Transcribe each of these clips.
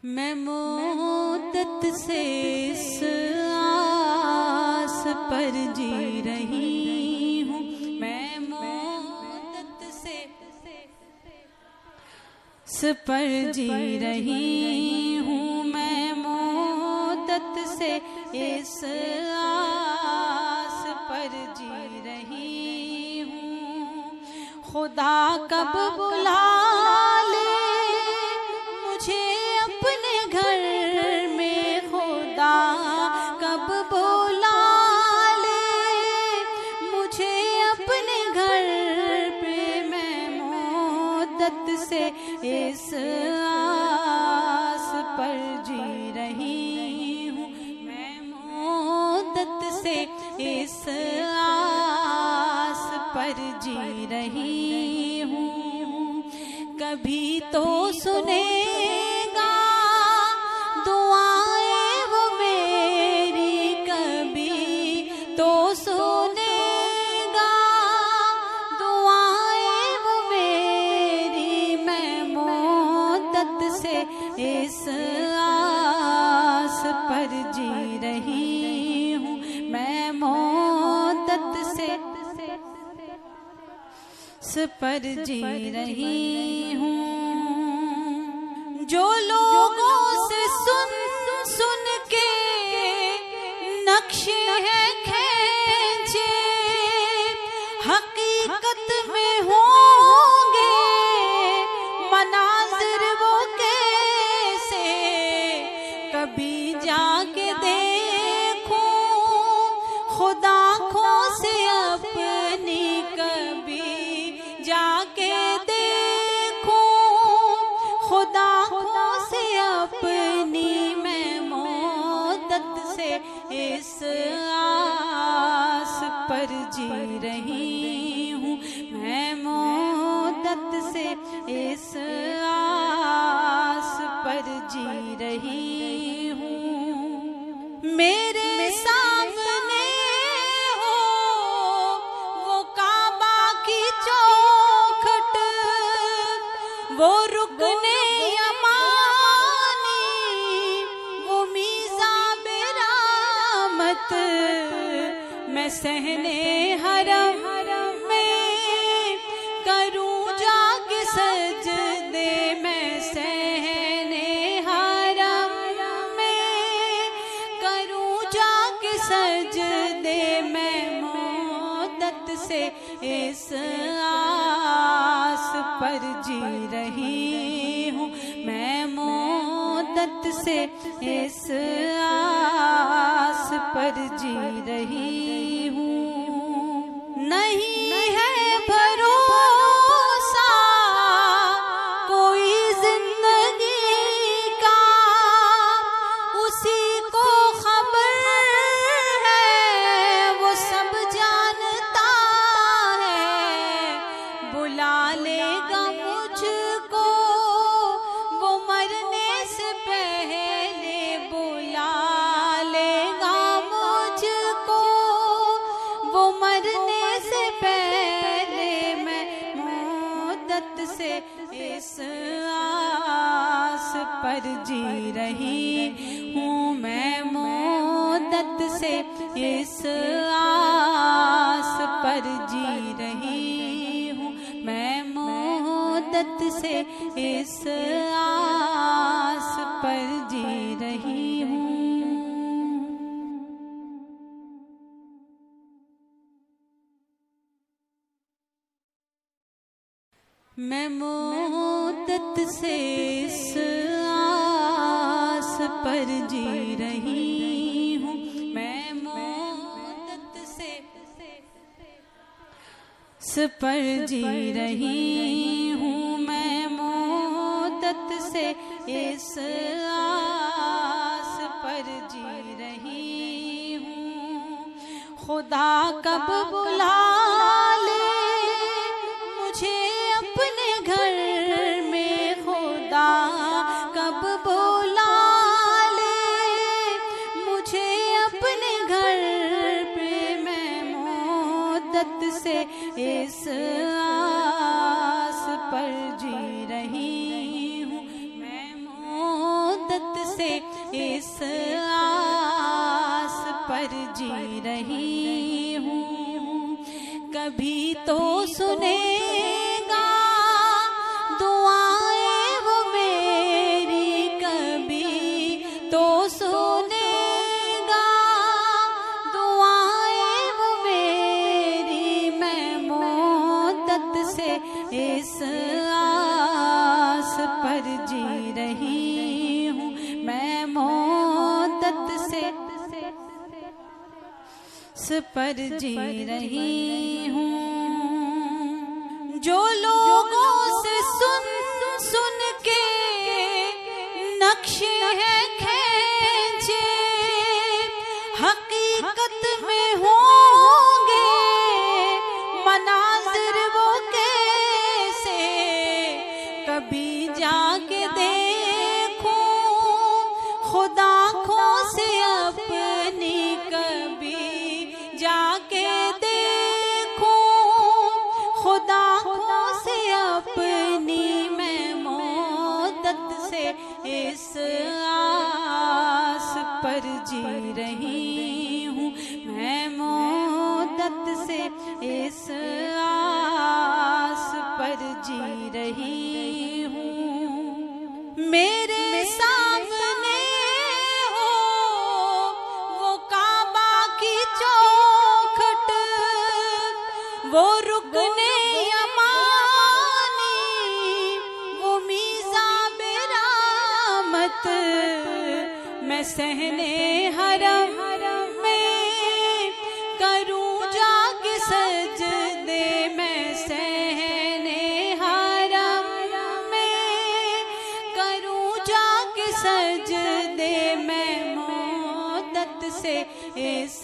मैं मुद्दत से इस आस पर जी रही हूँ। मैं मुद्दत से इस पर जी रही हूँ। मैं मुद्दत से इस आस पर जी रही हूँ। खुदा कब बुला ले मुझे अपने घर में, खुदा कब बुला ले मुझे अपने घर पे। मैं मुद्दत से इस आस पर जी रही हूँ। मैं मुद्दत से इस आस पर जी रही हूँ। कभी तो सुनेगा दुआएं वो मेरी, कभी तो सुनेगा दुआएं वो मेरी। मैं मुद्दत से इस आस पर जी रही हूँ। मैं मुद्दत से पर जी रही हूँ। जो लोगों से सुन सुन के नक्शे हैं खींचे, हकीकत में होंगे मनाजिर वो कैसे। कभी जाके देखूं खुदा आँखों से अपनी, कभी जाके देखूं खुदा आँखों से अपनी। मैं मुद्दत से इस आस पर जी रही हूँ। मैं मुद्दत से इस आस पर जी रही हूँ। मेरे सामने हो वो काबा की चौखट, वो रुकने यमानी, वो मीज़ाब रहमत। मैं सहने हरम में करूं जाके सजदे। मैं सहने हरम में करूं जाके सजदे। मैं मुद्दत से इस आस पर जी रही हूँ। मैं मुद्दत से इस आस पर जी रही हूँ। नहीं है भरोसा कोई जिंदगी का, उसी को खबर है वो सब जानता है। बुला लेगा मुझको वो मरने से पहले, बुला लेगा मुझको वो मरने से पहले। मैं मुद्दत से इस आस पर जी रही हूँ। मैं मुद्दत से इस आस पर जी रही हूँ। मैं मुद्दत से इस आस पर जी रही हूँ। मैं मुद्दत से इस आस पर जी रही हूँ। मैं मुद्दत से इस पर जी रही हूँ। मैं मुद्दत से इस आस पर जी रही हूँ। खुदा कब बुला ले मुझे अपने घर में, खुदा कब बुला ले मुझे अपने घर पे। मैं मुद्दत से इस आस पर जी रही हूँ। मैं मुद्दत से इस आस पर जी रही हूँ। कभी तो सुनेगा दुआएं वो मेरी, कभी तो सुनेगा दुआएं वो मेरी। मैं मोहब्बत से इस आस पर जी रही हूँ। मैं मोहब्बत से पर जी रही हूँ। जो लोगों से सुन सुन के नक्शे हैं खींचे, हकीकत में होंगे मनाजिर वो कैसे। कभी जाके देखूं खुदा आँखों से अपनी, कभी जाके देखूं खुदा आँखों से अपनी। मैं मोहब्बत से इस आस पर जी रही हूँ। मैं मोहब्बत से इस आस पर जी रही हूँ। मेरे सामने हो वो काबा की चौखट, वो रुकने यमानी, वो मीज़ाबे रहमत। मैं सहने हरम में करूं जाके सजदे। मैं सहने हरम में करूं जाके सजदे। मैं मोहब्बत से इस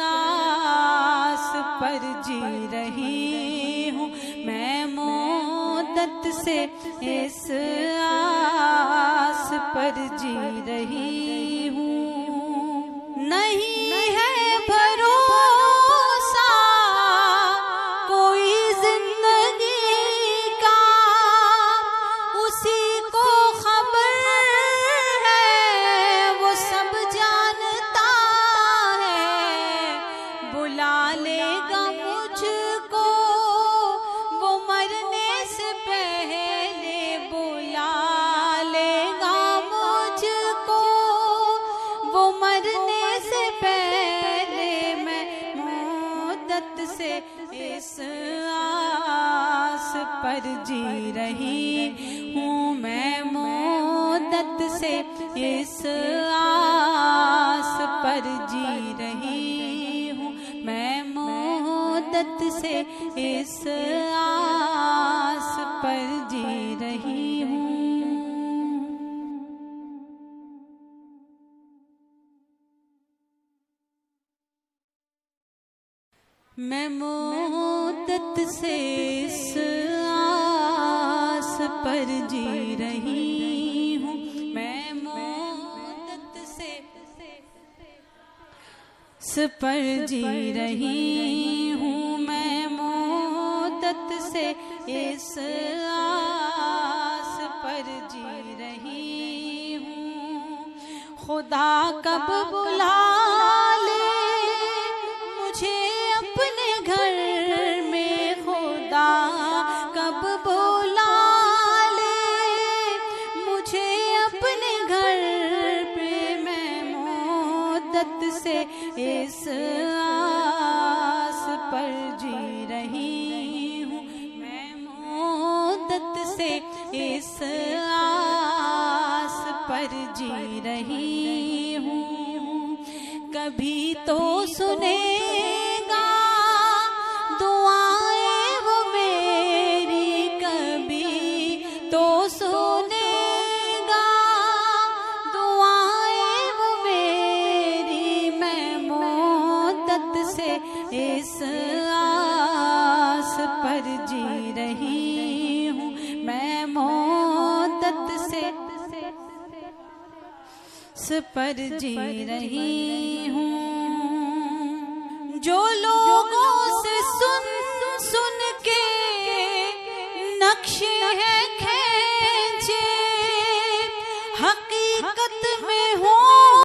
आस पर जी रही हूँ। मैं मोहब्बत से इस आस पर जी रही हूँ। नहीं है भरोसा कोई जिंदगी का, उसी को खबर है वो सब जानता है। बुला लेगा मुझको वो मरने से पहले, बुला लेगा मुझको वो मरने से पहले। मैं मोहब्बत से इस आस पर जी रही हूँ। मैं मोहब्बत से इस आस पर जी रही हूँ। मैं मोहब्बत से इस आस पर जी रही हूँ। मैं मोहब्बत से इस आस पर जी रही हूँ। मैं मोहब्बत से पर जी रही हूँ। मैं मोहब्बत से इस आस पर जी रही हूँ। खुदा कब बुला ले मुझे अपने घर में, खुदा कब बुला ले मुझे अपने घर पे। मैं मोहब्बत से इस आस पर जी रही हूँ। मैं मोहब्बत से इस आस पर जी रही हूँ। कभी तो सुनेगा दुआएं वो मेरी, कभी तो सुनेगा दुआएं वो मेरी। मैं मोहब्बत से इस आस पर जी रही हूँ। मैं मोहब्बत से पर जी रही हूँ। जो लोगों से सुन सुन के नक्शे हैं खींचे, हकीकत